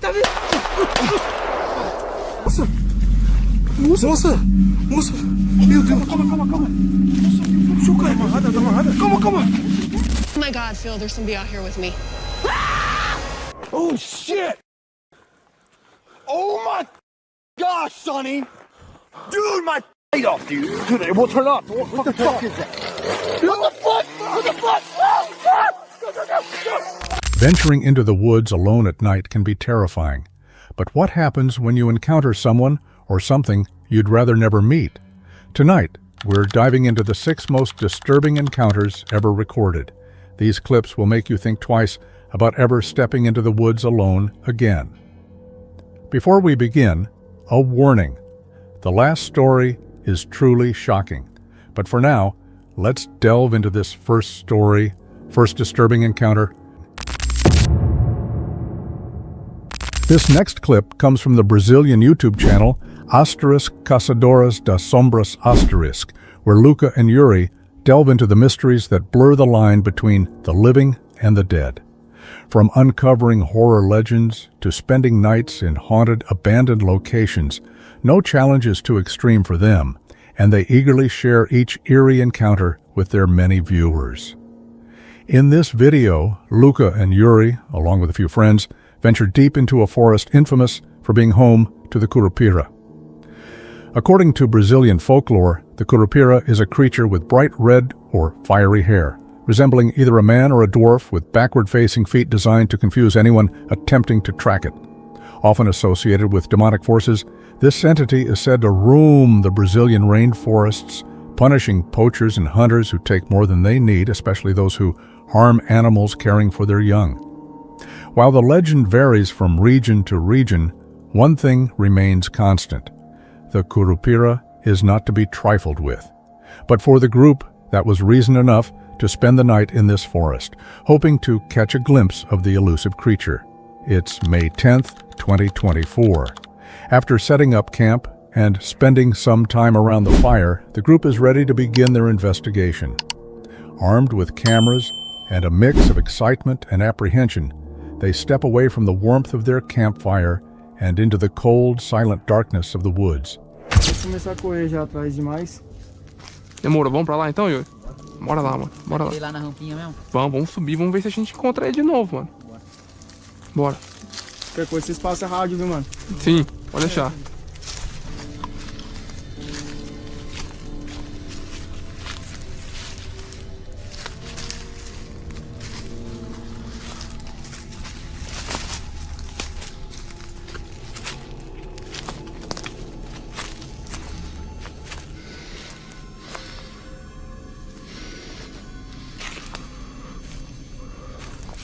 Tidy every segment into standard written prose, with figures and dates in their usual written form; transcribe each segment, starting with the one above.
Tá vendo? Moça! Meu Deus! Calma! Moça, tá amarrada. Calma! Oh my God, Phil, there's somebody out here with me. Oh, shit! Oh my gosh, Sonny! Dude, my light off, dude! Dude, it won't turn off. What the fuck is that? What the fuck? Go! Venturing into the woods alone at night can be terrifying. But what happens when you encounter someone or something you'd rather never meet? Tonight, we're diving into the 6 most disturbing encounters ever recorded. These clips will make you think twice about ever stepping into the woods alone again. Before we begin, a warning. The last story is truly shocking. But for now, let's delve into this first disturbing encounter. This next clip comes from the Brazilian YouTube channel Caçadoras das Sombras, where Luca and Yuri delve into the mysteries that blur the line between the living and the dead. From uncovering horror legends to spending nights in haunted, abandoned locations, no challenge is too extreme for them, and they eagerly share each eerie encounter with their many viewers. In this video, Luca and Yuri, along with a few friends, venture deep into a forest infamous for being home to the Curupira. According to Brazilian folklore, the Curupira is a creature with bright red or fiery hair, resembling either a man or a dwarf with backward-facing feet designed to confuse anyone attempting to track it. Often associated with demonic forces, this entity is said to roam the Brazilian rainforests, punishing poachers and hunters who take more than they need, especially those who harm animals caring for their young. While the legend varies from region to region, one thing remains constant. The Curupira is not to be trifled with. But for the group, that was reason enough to spend the night in this forest, hoping to catch a glimpse of the elusive creature. It's May 10th, 2024. After setting up camp and spending some time around the fire, the group is ready to begin their investigation. Armed with cameras and a mix of excitement and apprehension, they step away from the warmth of their campfire and into the cold, silent darkness of the woods. Vou começar a correr já atrás demais. Demora, vamos pra lá então, Yuri? Bora lá, mano. Bora lá. Ir lá na rampinha mesmo? Vamos subir, vamos ver se a gente encontra ele de novo, mano. Bora. Qualquer coisa vocês passam rádio, viu, mano? Sim, pode deixar.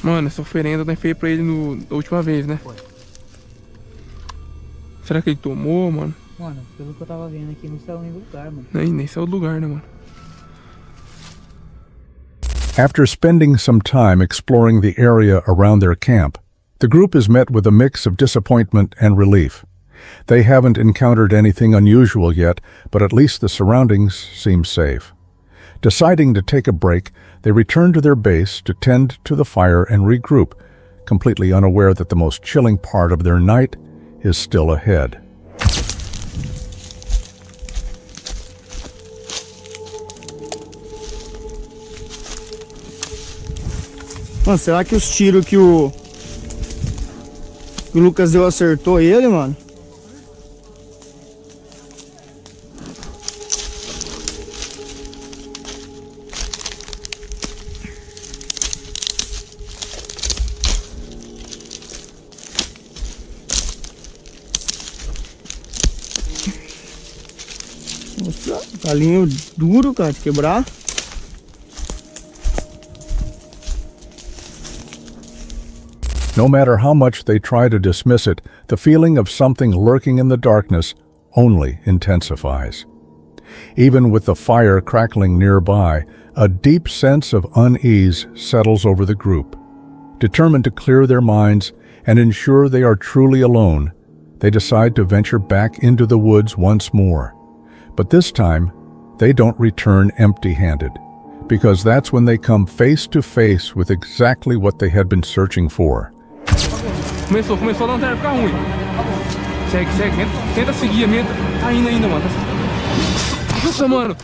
Mano, essa oferenda eu fez pra ele da última vez, né? Foi. Será que ele tomou, mano? Mano, pelo que eu tava vendo aqui, não saiu nem do lugar, mano. Nem saiu do lugar, né, mano? After spending some time exploring the area around their camp, the group is met with a mix of disappointment and relief. They haven't encountered anything unusual yet, but at least the surroundings seem safe. Deciding to take a break, they return to their base to tend to the fire and regroup, completely unaware that the most chilling part of their night is still ahead. Mano, será que os tiros que o Lucas deu acertou ele, mano? Nossa, galinho duro, cara, de quebrar. No matter how much they try to dismiss it, the feeling of something lurking in the darkness only intensifies. Even with the fire crackling nearby, a deep sense of unease settles over the group. Determined to clear their minds and ensure they are truly alone, they decide to venture back into the woods once more. But this time, they don't return empty-handed, because that's when they come face to face with exactly what they had been searching for. Começou a lanterna ficar ruim. Segue, tenta seguir a minha. Tá indo ainda, mano. Nossa, mano.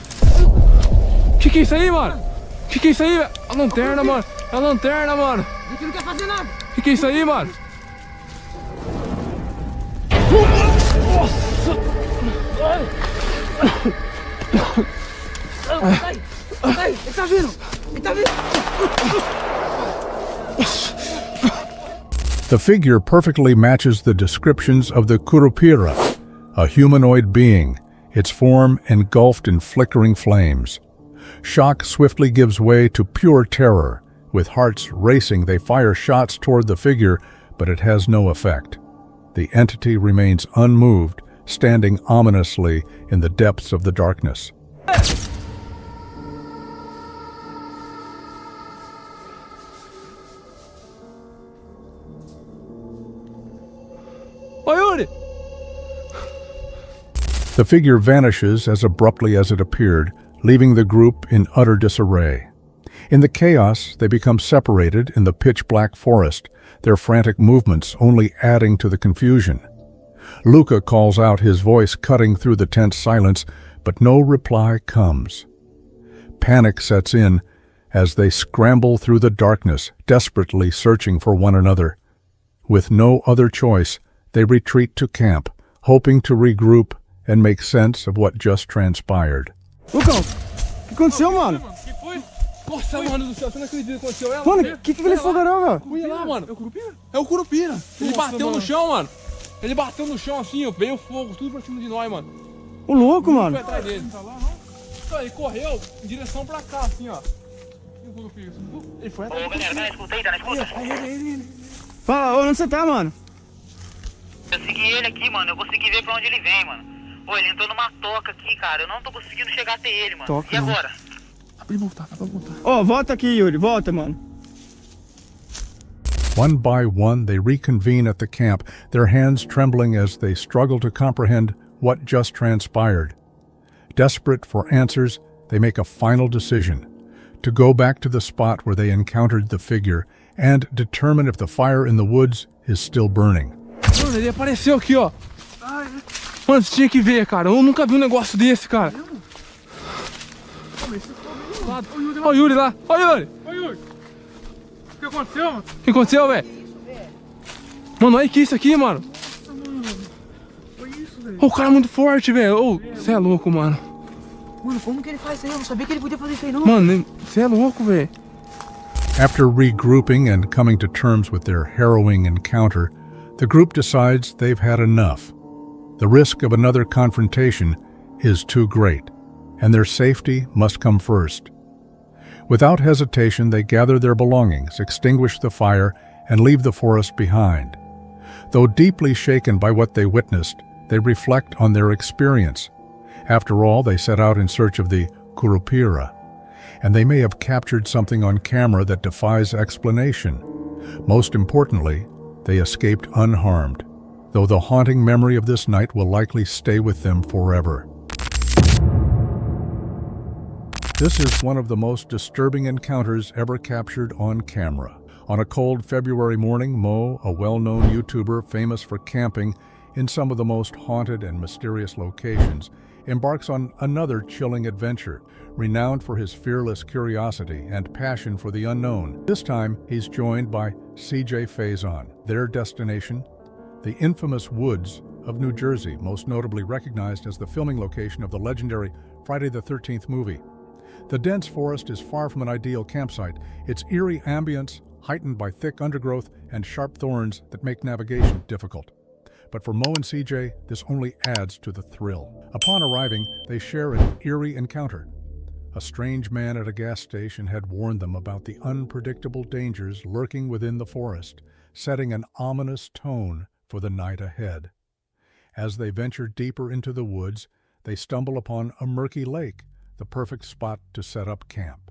Que é isso aí, mano? Que é isso aí, velho? A lanterna, mano. É a lanterna, mano. A gente não quer fazer nada. Que é isso aí, mano? Ele tá vindo. The figure perfectly matches the descriptions of the Curupira, a humanoid being, its form engulfed in flickering flames. Shock swiftly gives way to pure terror. With hearts racing, they fire shots toward the figure, but it has no effect. The entity remains unmoved, standing ominously in the depths of the darkness. Ô, Yuri! The figure vanishes as abruptly as it appeared, leaving the group in utter disarray. In the chaos, they become separated in the pitch-black forest, their frantic movements only adding to the confusion. Luca calls out, his voice cutting through the tense silence, but no reply comes. Panic sets in as they scramble through the darkness, desperately searching for one another. With no other choice, they retreat to camp, hoping to regroup and make sense of what just transpired. Lucão, o que aconteceu, mano? Que foi? Nossa, mano do céu, você não acredita que aconteceu? Ela, Mano, o que aquele fogarão, velho? Olha lá, mano. É o Curupira? É o Curupira. Ele bateu no chão, mano. Ele bateu no chão assim, ó. Veio fogo, tudo pra cima de nós, mano. O louco, Foi mano. atrás dele. Então, ele correu em direção pra cá, assim, ó. E o Curupira? Ele foi atrás. Ô, galera, tá na escuta aí, tá na escuta? Fala, onde você tá, mano? Eu segui ele aqui, mano. Eu consegui ver pra onde ele vem, mano. Pô, ele entrou numa toca aqui, cara. Eu não tô conseguindo chegar até ele, mano. Toca, E mano. agora? Dá pra voltar. Ó, volta aqui, Yuri. Volta, mano. One by one, they reconvene at the camp, their hands trembling as they struggle to comprehend what just transpired. Desperate for answers, they make a final decision: to go back to the spot where they encountered the figure and determine if the fire in the woods is still burning. Mano, ele apareceu aqui, ó. Mano, você tinha que ver, cara. Eu nunca vi um negócio desse, cara. Ó o Yuri lá. Ó o Yuri. Ô Yuri, o que aconteceu, mano? O que aconteceu, velho? Mano, olha que isso aqui, mano. Foi isso, velho. Ô, o cara é muito forte, velho. Ô, você é louco, mano. Mano, como que ele faz isso aí? Eu não sabia que ele podia fazer isso aí, não. Mano, você é louco, velho. After regrouping and coming to terms with their harrowing encounter, the group decides they've had enough. The risk of another confrontation is too great, and their safety must come first. Without hesitation, they gather their belongings, extinguish the fire, and leave the forest behind. Though deeply shaken by what they witnessed, they reflect on their experience. After all, they set out in search of the Curupira, and they may have captured something on camera that defies explanation. Most importantly, they escaped unharmed, though the haunting memory of this night will likely stay with them forever. This is one of the most disturbing encounters ever captured on camera. On a cold February morning, Mo, a well-known YouTuber famous for camping in some of the most haunted and mysterious locations, embarks on another chilling adventure, renowned for his fearless curiosity and passion for the unknown. This time, he's joined by CJ Faison. Their destination, the infamous woods of New Jersey, most notably recognized as the filming location of the legendary Friday the 13th movie. The dense forest is far from an ideal campsite, its eerie ambience heightened by thick undergrowth and sharp thorns that make navigation difficult. But for Mo and CJ, this only adds to the thrill. Upon arriving, they share an eerie encounter. A strange man at a gas station had warned them about the unpredictable dangers lurking within the forest, setting an ominous tone for the night ahead. As they venture deeper into the woods, they stumble upon a murky lake, the perfect spot to set up camp.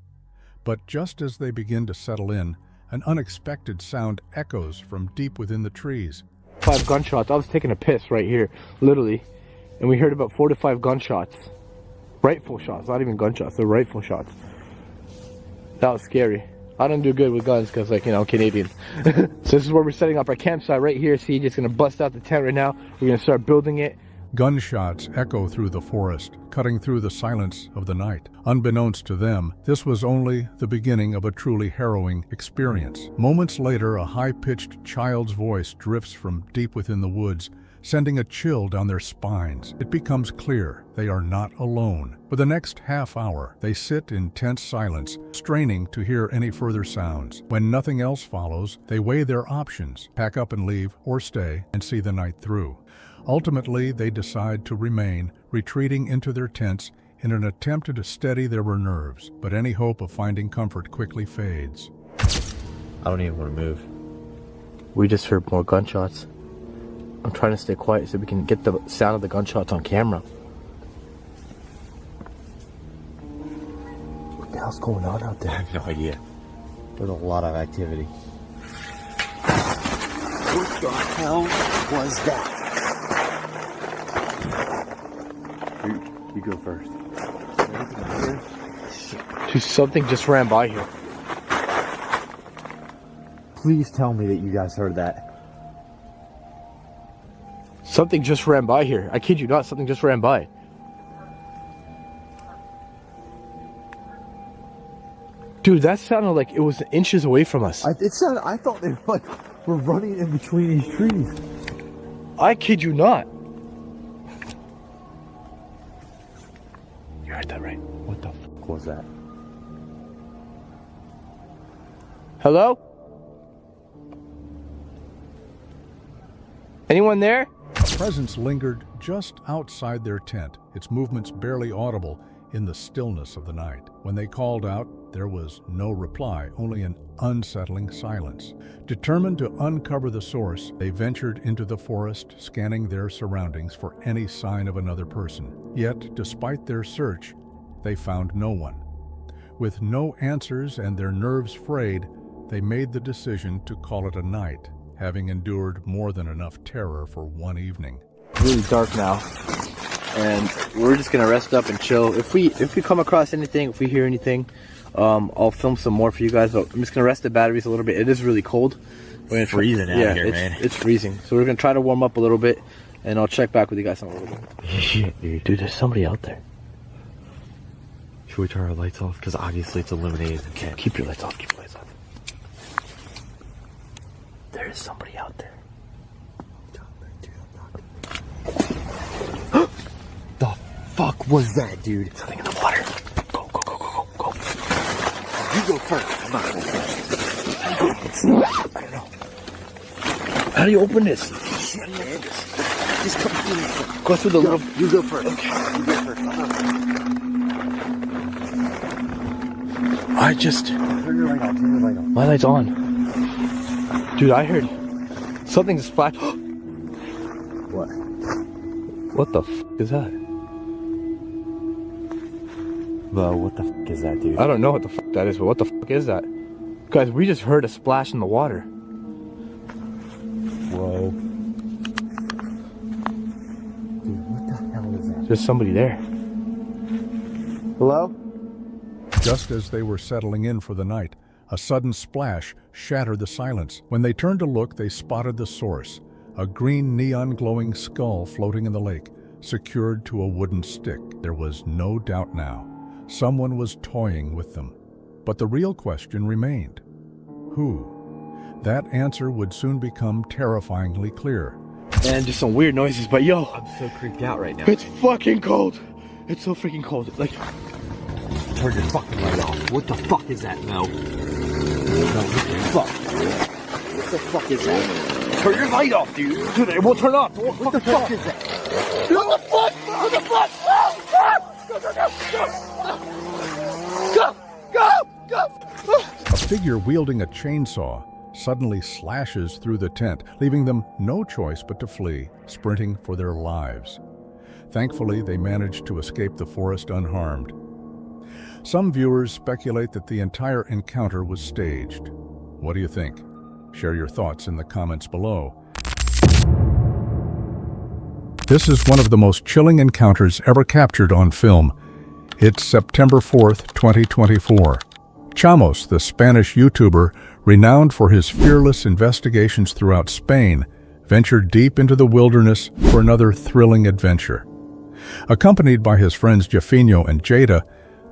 But just as they begin to settle in, an unexpected sound echoes from deep within the trees. 5 gunshots. I was taking a piss right here, literally, and we heard about 4 to 5 gunshots. Rifle shots, not even gunshots, they're rifle shots. That was scary. I don't do good with guns because, like, you know, I'm Canadian. So this is where we're setting up our campsite right here. See, just gonna bust out the tent right now. We're gonna start building it. Gunshots echo through the forest, cutting through the silence of the night. Unbeknownst to them, this was only the beginning of a truly harrowing experience. Moments later, a high-pitched child's voice drifts from deep within the woods, sending a chill down their spines. It becomes clear they are not alone. For the next half hour, they sit in tense silence, straining to hear any further sounds. When nothing else follows, they weigh their options, pack up and leave, or stay and see the night through. Ultimately, they decide to remain, retreating into their tents in an attempt to steady their nerves, but any hope of finding comfort quickly fades. I don't even want to move. We just heard more gunshots. I'm trying to stay quiet so we can get the sound of the gunshots on camera. What the hell's going on out there? I have no idea. There's a lot of activity. What the hell was that? You go first. Dude, something just ran by here. Please tell me that you guys heard that. Something just ran by here. I kid you not, something just ran by. Dude, that sounded like it was inches away from us. I thought they were running in between these trees. I kid you not. You heard that right? What the fuck was that? Hello? Anyone there? A presence lingered just outside their tent, its movements barely audible in the stillness of the night. When they called out, there was no reply, only an unsettling silence. Determined to uncover the source, they ventured into the forest, scanning their surroundings for any sign of another person. Yet, despite their search, they found no one. With no answers and their nerves frayed, they made the decision to call it a night, having endured more than enough terror for one evening. It's really dark now, and we're just gonna rest up and chill. If we come across anything, if we hear anything, I'll film some more for you guys. But I'm just gonna rest the batteries a little bit. It is really cold. It's freezing out here, man. It's freezing. So we're gonna try to warm up a little bit, and I'll check back with you guys in a little bit. Shit, dude. Dude, there's somebody out there. Should we turn our lights off? Because obviously it's illuminated. Okay, keep your lights off. Keep your lights off. There is somebody out there. The fuck was that, dude? Something in the water. Go, go, go, go, go, go. You go first. I'm not going first. I don't know. How do you open this? Shit, man. Just come through. Go through the little... You go first. Okay. You go first. I just... Turn your light on. Turn your light on. My light's on. Dude, I heard something splash. What? What the f is that? Bro, what the fuck is that, dude? I don't know what the f that is, but what the f is that? Guys, we just heard a splash in the water. Whoa. Dude, what the hell is that? There's somebody there. Hello? Just as they were settling in for the night, a sudden splash shattered the silence. When they turned to look, they spotted the source, a green neon-glowing skull floating in the lake, secured to a wooden stick. There was no doubt now. Someone was toying with them. But the real question remained. Who? That answer would soon become terrifyingly clear. And just some weird noises, but yo, I'm so creeped out right now. it's fucking cold. It's so freaking cold. Like, Turn your fucking light off. What the fuck is that, Mel? No, what the fuck? What the fuck is that? Turn your light off, dude. Dude, it won't turn off. What the fuck is that? What the fuck? What the fuck? Go, go, go, go, go, go. A figure wielding a chainsaw suddenly slashes through the tent, leaving them no choice but to flee, sprinting for their lives. Thankfully, they managed to escape the forest unharmed. Some viewers speculate that the entire encounter was staged. What do you think? Share your thoughts in the comments below. This is one of the most chilling encounters ever captured on film. It's September 4th, 2024. Chamos, the Spanish YouTuber, renowned for his fearless investigations throughout Spain, ventured deep into the wilderness for another thrilling adventure. Accompanied by his friends Jefino and Jada,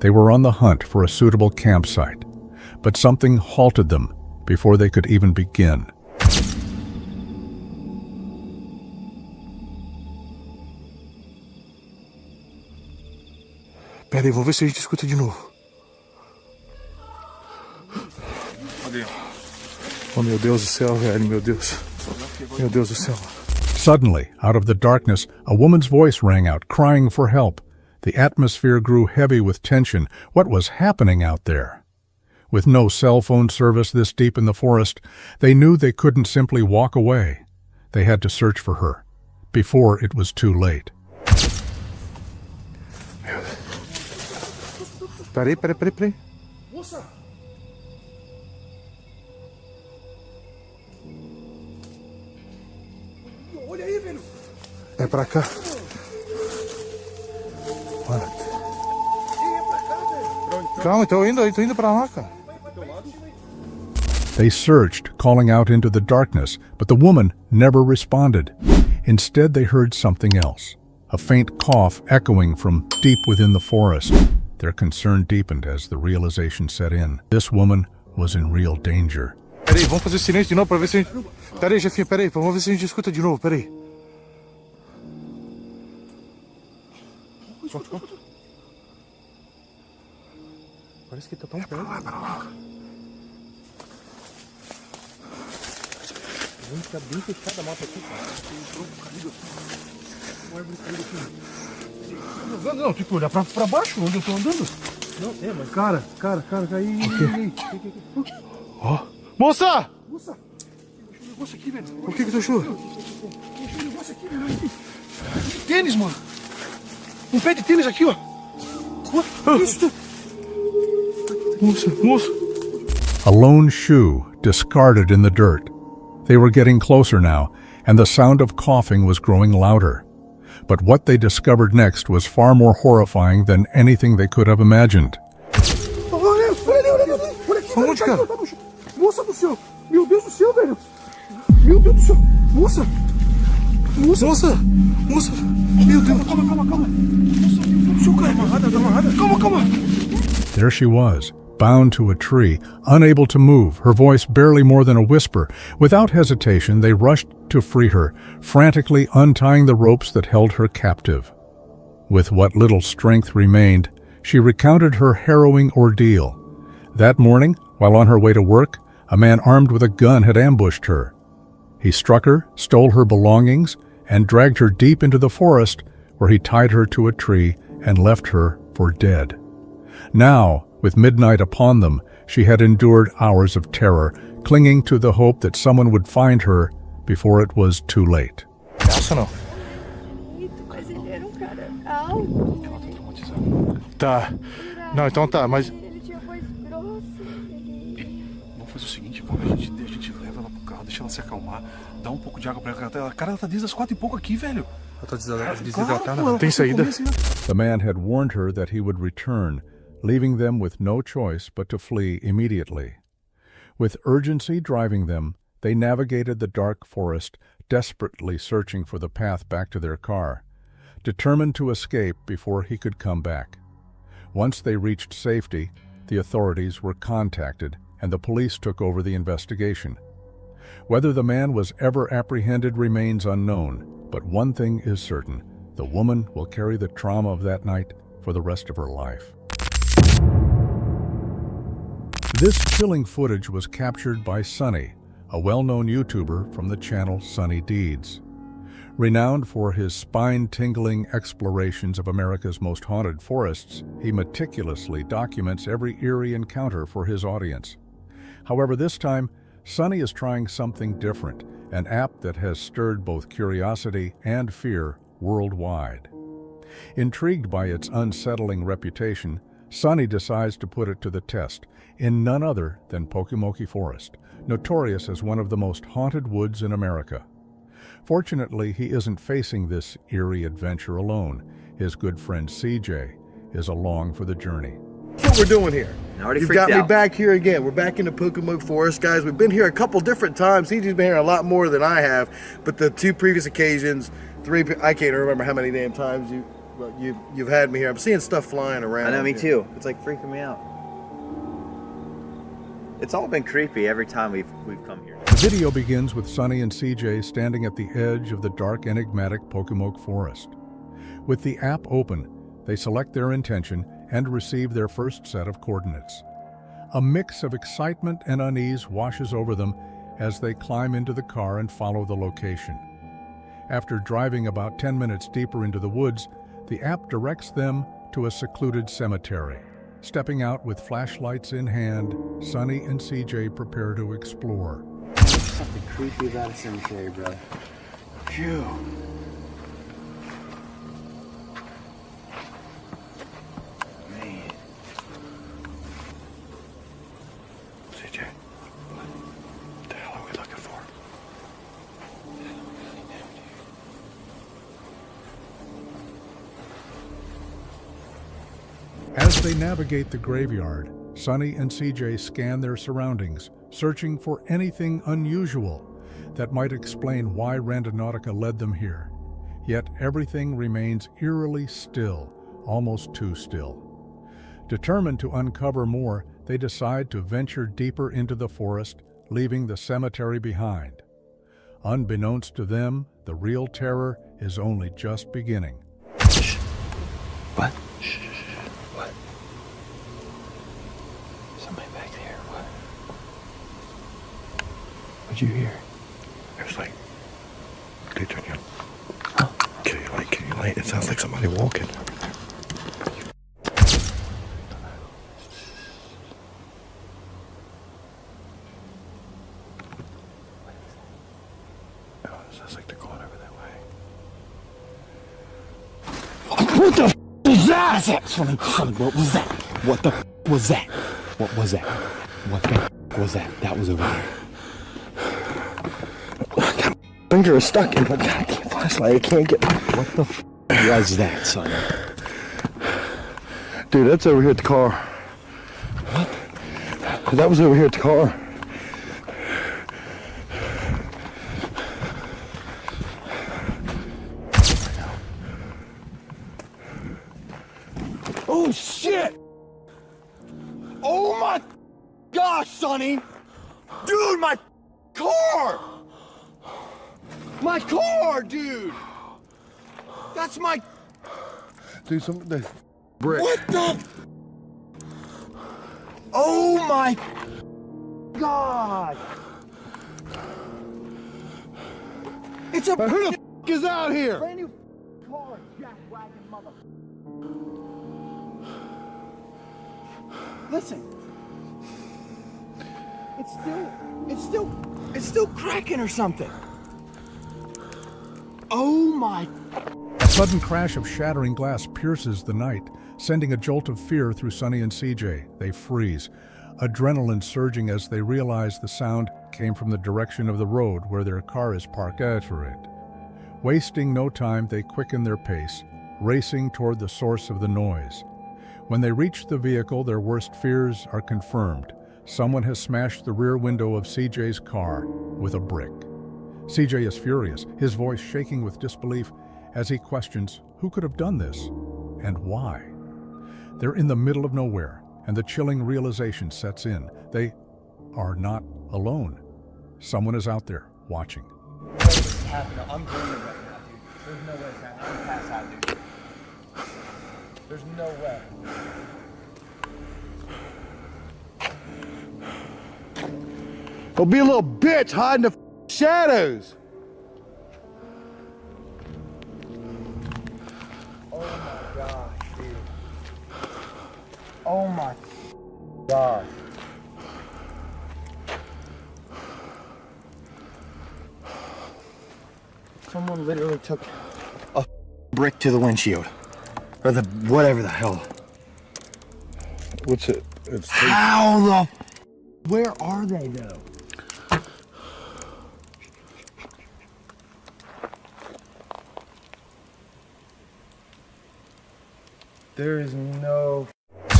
they were on the hunt for a suitable campsite. But something halted them before they could even begin. Pera aí, vamos ver se a gente escuta de novo. Cadê? Oh, meu Deus do céu, velho, meu Deus. Meu Deus do céu. Suddenly, out of the darkness, a woman's voice rang out, crying for help. The atmosphere grew heavy with tension. What was happening out there? With no cell phone service this deep in the forest, they knew they couldn't simply walk away. They had to search for her, before it was too late. Peraí. Moça! Olha aí, velho! É pra cá. Mano. Calma, tô indo pra lá, cara. They searched, calling out into the darkness, but the woman never responded. Instead, they heard something else, a faint cough echoing from deep within the forest. Their concern deepened as the realization set in. This woman was in real danger. Peraí, vamos fazer silêncio de novo pra ver se a gente... Peraí, chefinho, peraí, vamos ver se a gente escuta de novo, peraí. Parece que tá tão perto. Vai pra lá. Vamos ficar bem fechada a mata aqui, cara. Tem um tronco caído aqui. Uma árvore caída aqui. Não, tipo, olhar pra baixo, onde eu tô andando. Não, mas... Cara, aí. Ó. Moça! Moça! Deixa um negócio aqui, velho. O que tu achou? Deixa um negócio aqui, velho. Tênis, mano. Um pé de tênis aqui, ó. Isso. Moça. A lone shoe, discarded in the dirt. They were getting closer now, and the sound of coughing was growing louder. But what they discovered next was far more horrifying than anything they could have imagined. Olha aqui, onde, cara? Moça do céu! Meu Deus do céu, velho! Meu Deus do céu! Moça! Meu Deus! Calma! Moça, meu Deus do céu, cara! Tá amarrada! Calma! There she was, bound to a tree, unable to move, her voice barely more than a whisper. Without hesitation, they rushed to free her, frantically untying the ropes that held her captive. With what little strength remained, she recounted her harrowing ordeal. That morning, while on her way to work, a man armed with a gun had ambushed her. He struck her, stole her belongings, and dragged her deep into the forest, where he tied her to a tree and left her for dead. Now, with midnight upon them, she had endured hours of terror, clinging to the hope that someone would find her before it was too late. Essa não. Mas ele era cara alto. Ela tá traumatizada. Tá. Não, então tá, mas... Ele tinha voz grossa. Vamos fazer o seguinte, a gente leva ela pro carro, deixa ela se acalmar, dá um pouco de água pra ela. Cara, ela tá desde as 4h pouco aqui, velho. Ela tá desidratada. Tem saída? The man had warned her that he would return, leaving them with no choice but to flee immediately. With urgency driving them, they navigated the dark forest, desperately searching for the path back to their car, determined to escape before he could come back. Once they reached safety, the authorities were contacted and the police took over the investigation. Whether the man was ever apprehended remains unknown, but one thing is certain: the woman will carry the trauma of that night for the rest of her life. This chilling footage was captured by Sunny, a well-known YouTuber from the channel Sunny Deeds. Renowned for his spine-tingling explorations of America's most haunted forests, he meticulously documents every eerie encounter for his audience. However, this time, Sunny is trying something different, an app that has stirred both curiosity and fear worldwide. Intrigued by its unsettling reputation, Sunny decides to put it to the test in none other than Pokemoki Forest, notorious as one of the most haunted woods in America. Fortunately, he isn't facing this eerie adventure alone. His good friend CJ is along for the journey. That's what we're doing here. already You've freaked got me out. back here again. We're back in the Pocomoke Forest, guys. We've been here a couple different times. CJ's been here a lot more than I have, but the 2 previous occasions, 3, I can't remember how many damn times you've had me here. I'm seeing stuff flying around. I know, me here. too. It's like freaking me out. It's all been creepy every time we've come here. The video begins with Sonny and CJ standing at the edge of the dark, enigmatic Pocomoke Forest. With the app open, they select their intention and receive their first set of coordinates. A mix of excitement and unease washes over them as they climb into the car and follow the location. After driving about 10 minutes deeper into the woods, the app directs them to a secluded cemetery. Stepping out with flashlights in hand, Sonny and CJ prepare to explore. Something creepy about a cemetery, bro. Phew. Man. CJ, what the hell are we looking for? As they navigate the graveyard, Sonny and CJ scan their surroundings, searching for anything unusual that might explain why Randonautica led them here. Yet everything remains eerily still, almost too still. Determined to uncover more, they decide to venture deeper into the forest, leaving the cemetery behind. Unbeknownst to them, the real terror is only just beginning. What? What? Somebody back there. What? What'd you hear? It was like, dude, turn your kill your light. It sounds like somebody walking. Oh, it sounds like they're going over that way. What the f was that? Sonny, what was that? What the f was that? What was that? What the f was that? That was over there. My finger is stuck in my goddamn flashlight. I can't get. What the f was that, son? Dude, that's over here at the car. What? That was over here at the car. Oh shit! Oh my gosh, Sonny! Dude, my car! My car, dude! That's my... Dude, the brick. What the... Oh my God! It's a... Who the f*** is out here? Brand new car, jackwagon mother... Listen. It's still cracking or something. Oh my... A sudden crash of shattering glass pierces the night, sending a jolt of fear through Sonny and CJ. They freeze, adrenaline surging as they realize the sound came from the direction of the road where their car is parked after it. Wasting no time, they quicken their pace, racing toward the source of the noise. When they reach the vehicle, their worst fears are confirmed. Someone has smashed the rear window of CJ's car with a brick. CJ is furious, his voice shaking with disbelief as he questions who could have done this and why. They're in the middle of nowhere, and the chilling realization sets in. They are not alone. Someone is out there watching. I'm going right now, dude. There's no way it's happening. I'm pass out, dude. There's no way. Don't be a little bitch hiding in the shadows. Oh my gosh, dude. Oh my gosh. Someone literally took a brick to the windshield. Or the whatever the hell. What's it? It's How the... Where are they though? There is no...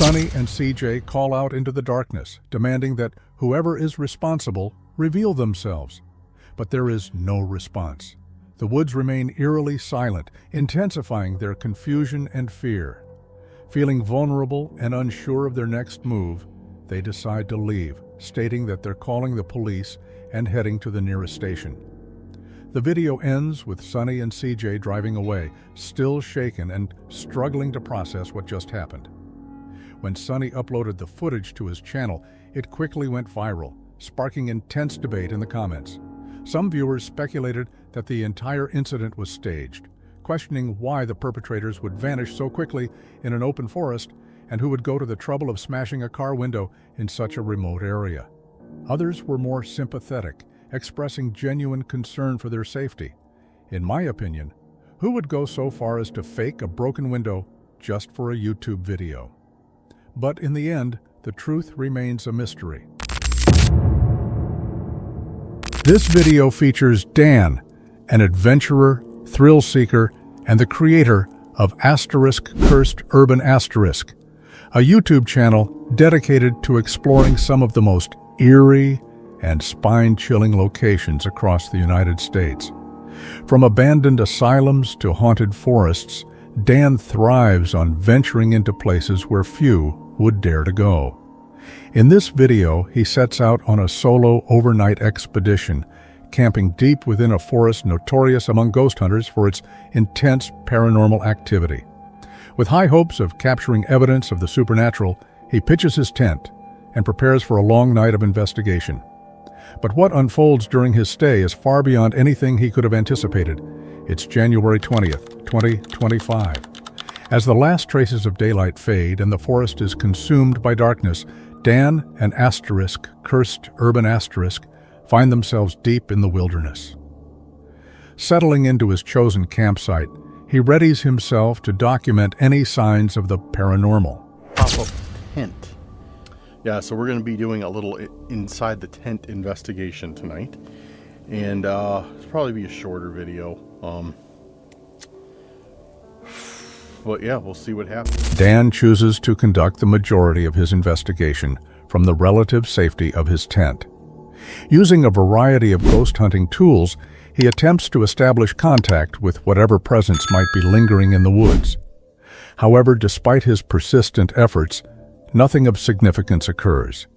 Sonny and CJ call out into the darkness, demanding that whoever is responsible reveal themselves. But there is no response. The woods remain eerily silent, intensifying their confusion and fear. Feeling vulnerable and unsure of their next move, they decide to leave, stating that they're calling the police and heading to the nearest station. The video ends with Sonny and CJ driving away, still shaken and struggling to process what just happened. When Sonny uploaded the footage to his channel, it quickly went viral, sparking intense debate in the comments. Some viewers speculated that the entire incident was staged, questioning why the perpetrators would vanish so quickly in an open forest and who would go to the trouble of smashing a car window in such a remote area. Others were more sympathetic, expressing genuine concern for their safety. In my opinion, who would go so far as to fake a broken window just for a YouTube video? But in the end, the truth remains a mystery. This video features Dan, an adventurer, thrill seeker, and the creator of Cursed Urban Asterisk, a YouTube channel dedicated to exploring some of the most eerie and spine-chilling locations across the United States. From abandoned asylums to haunted forests, Dan thrives on venturing into places where few would dare to go. In this video, he sets out on a solo overnight expedition, camping deep within a forest notorious among ghost hunters for its intense paranormal activity. With high hopes of capturing evidence of the supernatural, he pitches his tent and prepares for a long night of investigation. But what unfolds during his stay is far beyond anything he could have anticipated. It's January 20th, 2025. As the last traces of daylight fade and the forest is consumed by darkness, Dan and Cursed Urban Asterisk, find themselves deep in the wilderness. Settling into his chosen campsite, he readies himself to document any signs of the paranormal. Pop-up tent. Yeah, so we're going to be doing a little inside the tent investigation tonight, and it'll probably be a shorter video. But yeah, we'll see what happens. Dan chooses to conduct the majority of his investigation from the relative safety of his tent. Using a variety of ghost hunting tools, he attempts to establish contact with whatever presence might be lingering in the woods. However, despite his persistent efforts, nothing of significance occurs.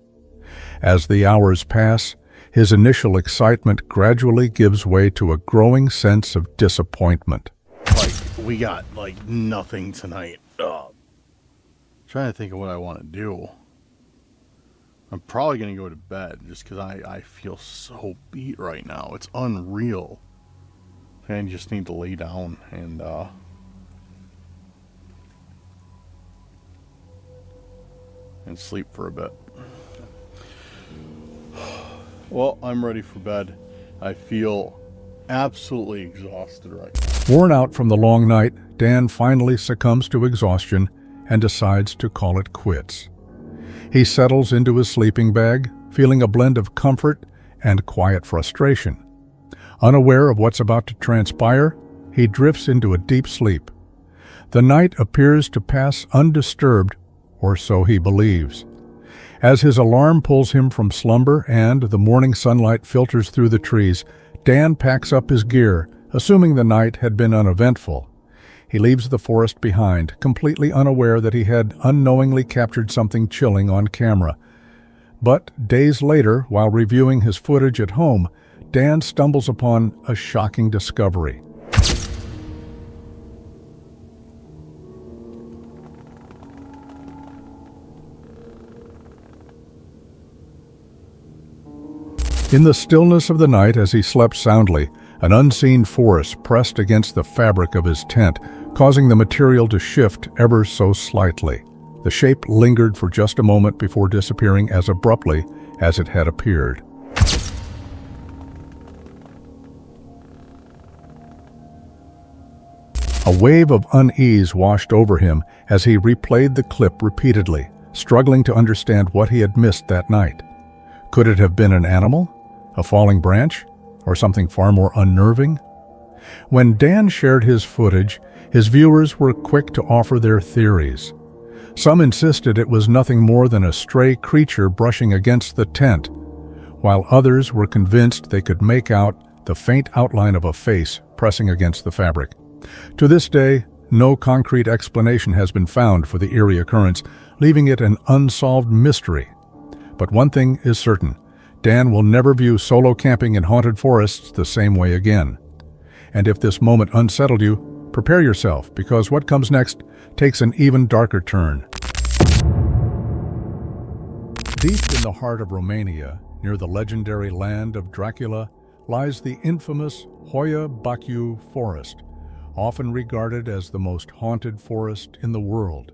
As the hours pass, his initial excitement gradually gives way to a growing sense of disappointment. We got like nothing tonight. Trying to think of what I want to do. I'm probably going to go to bed just because I feel so beat right now. It's unreal. I just need to lay down and sleep for a bit. Well, I'm ready for bed. I feel absolutely exhausted right now. Worn out from the long night, Dan finally succumbs to exhaustion and decides to call it quits. He settles into his sleeping bag, feeling a blend of comfort and quiet frustration. Unaware of what's about to transpire, he drifts into a deep sleep. The night appears to pass undisturbed, or so he believes. As his alarm pulls him from slumber and the morning sunlight filters through the trees, Dan packs up his gear, assuming the night had been uneventful. He leaves the forest behind, completely unaware that he had unknowingly captured something chilling on camera. But days later, while reviewing his footage at home, Dan stumbles upon a shocking discovery. In the stillness of the night, as he slept soundly, an unseen force pressed against the fabric of his tent, causing the material to shift ever so slightly. The shape lingered for just a moment before disappearing as abruptly as it had appeared. A wave of unease washed over him as he replayed the clip repeatedly, struggling to understand what he had missed that night. Could it have been an animal? A falling branch? Or something far more unnerving? When Dan shared his footage, his viewers were quick to offer their theories. Some insisted it was nothing more than a stray creature brushing against the tent, while others were convinced they could make out the faint outline of a face pressing against the fabric. To this day, no concrete explanation has been found for the eerie occurrence, leaving it an unsolved mystery. But one thing is certain: Dan will never view solo camping in haunted forests the same way again. And if this moment unsettled you, prepare yourself, because what comes next takes an even darker turn. Deep in the heart of Romania, near the legendary land of Dracula, lies the infamous Hoia Baciu forest, often regarded as the most haunted forest in the world.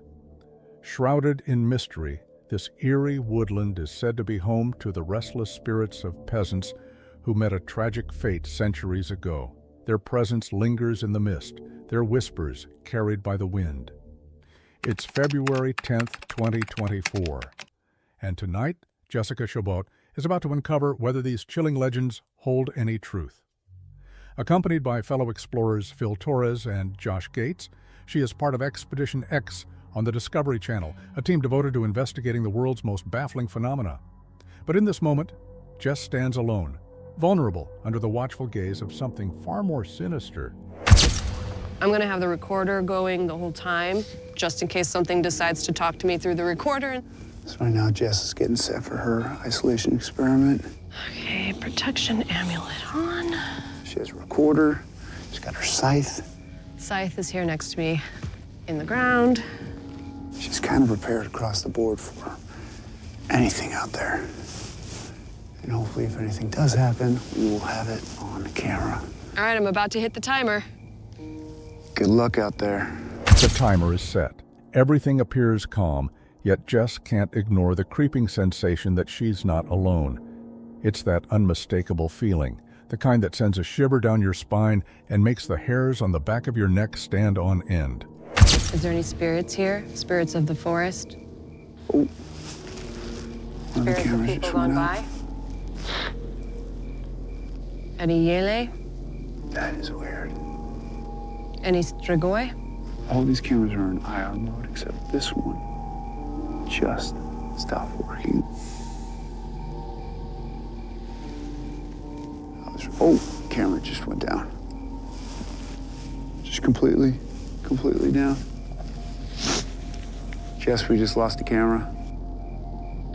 Shrouded in mystery, this eerie woodland is said to be home to the restless spirits of peasants who met a tragic fate centuries ago. Their presence lingers in the mist, their whispers carried by the wind. It's February 10th, 2024, and tonight, Jessica Chabot is about to uncover whether these chilling legends hold any truth. Accompanied by fellow explorers Phil Torres and Josh Gates, she is part of Expedition X on the Discovery Channel, a team devoted to investigating the world's most baffling phenomena. But in this moment, Jess stands alone, vulnerable under the watchful gaze of something far more sinister. I'm gonna have the recorder going the whole time, just in case something decides to talk to me through the recorder. So right now, Jess is getting set for her isolation experiment. Okay, protection amulet on. She has a recorder. She's got her scythe. Scythe is here next to me, in the ground. She's kind of prepared across the board for anything out there. And hopefully, if anything does happen, we will have it on camera. All right, I'm about to hit the timer. Good luck out there. The timer is set. Everything appears calm, yet Jess can't ignore the creeping sensation that she's not alone. It's that unmistakable feeling, the kind that sends a shiver down your spine and makes the hairs on the back of your neck stand on end. Is there any spirits here? Spirits of the forest? Oh. Spirits of people gone by? Any yele? That is weird. Any strigoi? All these cameras are in IR mode except this one just stopped working. Oh, camera just went down. Just completely down. Jess, we just lost the camera.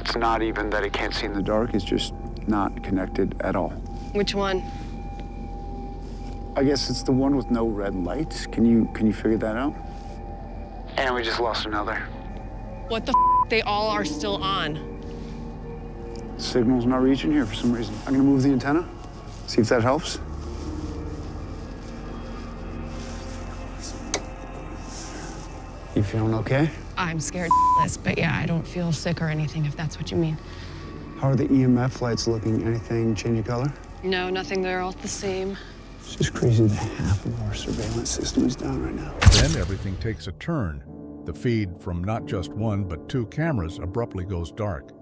It's not even that it can't see in the dark, it's just not connected at all. Which one? I guess it's the one with no red lights. Can you figure that out? And we just lost another. What the They all are still on. Signal's not reaching here for some reason. I'm gonna move the antenna, see if that helps. You feeling okay? I'm scared shitless, but yeah, I don't feel sick or anything, if that's what you mean. How are the EMF lights looking? Anything changing color? No, nothing. They're all the same. It's just crazy that half of our surveillance system is down right now. Then everything takes a turn. The feed from not just one, but two cameras abruptly goes dark.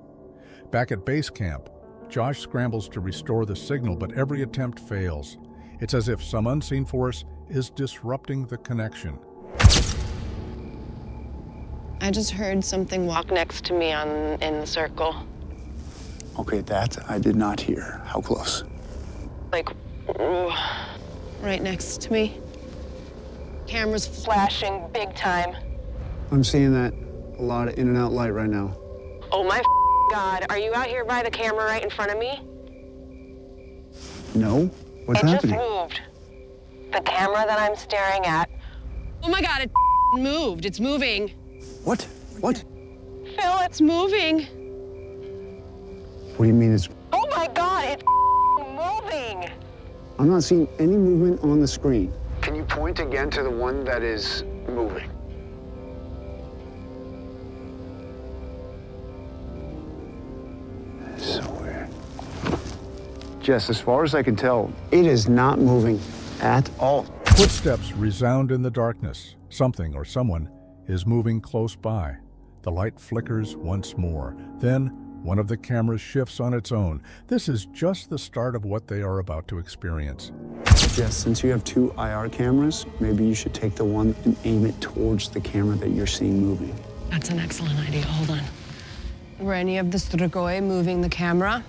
Back at base camp, Josh scrambles to restore the signal, but every attempt fails. It's as if some unseen force is disrupting the connection. I just heard something walk next to me in the circle. Okay, that I did not hear. How close? Like, right next to me. Camera's flashing big time. I'm seeing that a lot of in and out light right now. Oh my God, are you out here by the camera right in front of me? No? What's happening? It just moved. The camera that I'm staring at. Oh my God, it moved. It's moving. What? What? Phil, it's moving. What do you mean it's... Oh my God, it's moving. I'm not seeing any movement on the screen. Can you point again to the one that is moving? That's so weird. Jess, as far as I can tell, it is not moving at all. Footsteps resound in the darkness. Something or someone is moving close by. The light flickers once more. Then one of the cameras shifts on its own. This is just the start of what they are about to experience. Jess, since you have two IR cameras, maybe you should take the one and aim it towards the camera that you're seeing moving. That's an excellent idea. Hold on. Were any of the strigoi moving the camera?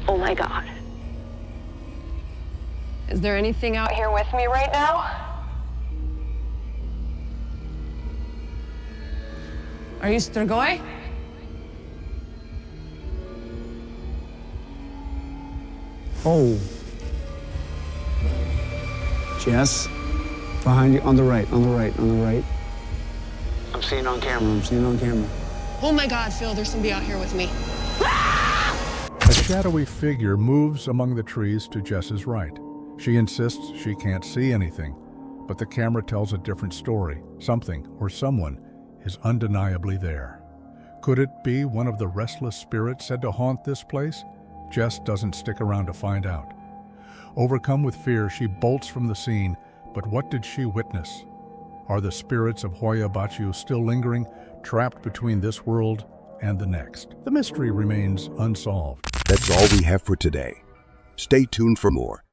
Oh my God. Is there anything out here with me right now? Are you strigoi? Oh. Jess, behind you, on the right, on the right, on the right. I'm seeing on camera, I'm seeing on camera. Oh my God, Phil, there's somebody out here with me. A shadowy figure moves among the trees to Jess's right. She insists she can't see anything, but the camera tells a different story. Something or someone is undeniably there. Could it be one of the restless spirits said to haunt this place? Jess doesn't stick around to find out. Overcome with fear, she bolts from the scene, but what did she witness? Are the spirits of Hoya Baciu still lingering, trapped between this world and the next? The mystery remains unsolved. That's all we have for today. Stay tuned for more.